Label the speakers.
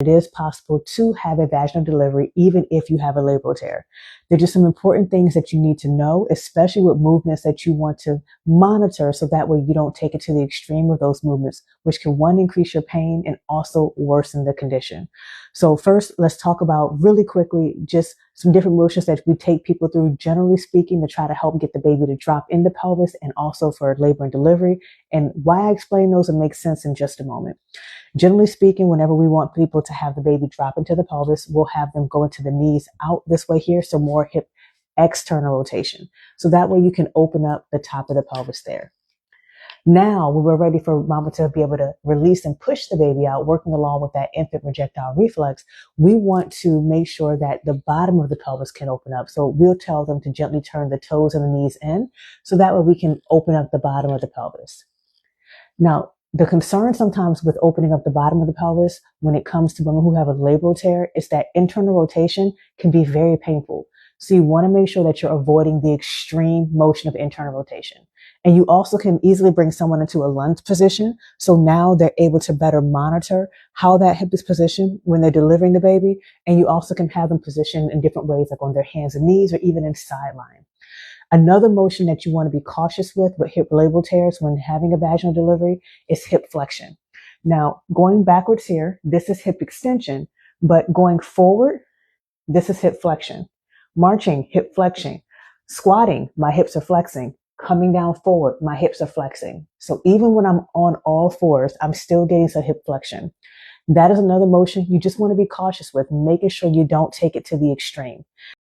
Speaker 1: It is possible to have a vaginal delivery even if you have a labral tear. There are just some important things that you need to know, especially with movements that you want to monitor, so that way you don't take it to the extreme with those movements, which can, one, increase your pain and also worsen the condition. So first, let's talk about really quickly just some different motions that we take people through, generally speaking, to try to help get the baby to drop in the pelvis and also for labor and delivery. And why I explain those, will make sense in just a moment. Generally speaking, whenever we want people to have the baby drop into the pelvis, we'll have them go into the knees out this way here. So more hip external rotation. So that way you can open up the top of the pelvis there. Now, when we're ready for mama to be able to release and push the baby out, working along with that infant projectile reflex, we want to make sure that the bottom of the pelvis can open up. So we'll tell them to gently turn the toes and the knees in, so that way we can open up the bottom of the pelvis. Now, the concern sometimes with opening up the bottom of the pelvis when it comes to women who have a labral tear is that internal rotation can be very painful. So you want to make sure that you're avoiding the extreme motion of internal rotation. And you also can easily bring someone into a lunge position. So now they're able to better monitor how that hip is positioned when they're delivering the baby. And you also can have them positioned in different ways, like on their hands and knees or even in sideline. Another motion that you want to be cautious with hip labral tears when having a vaginal delivery is hip flexion. Now, going backwards here, this is hip extension, but going forward, this is hip flexion. Marching, hip flexion. Squatting, my hips are flexing. Coming down forward, my hips are flexing. So even when I'm on all fours, I'm still getting some hip flexion. That is another motion you just want to be cautious with, making sure you don't take it to the extreme.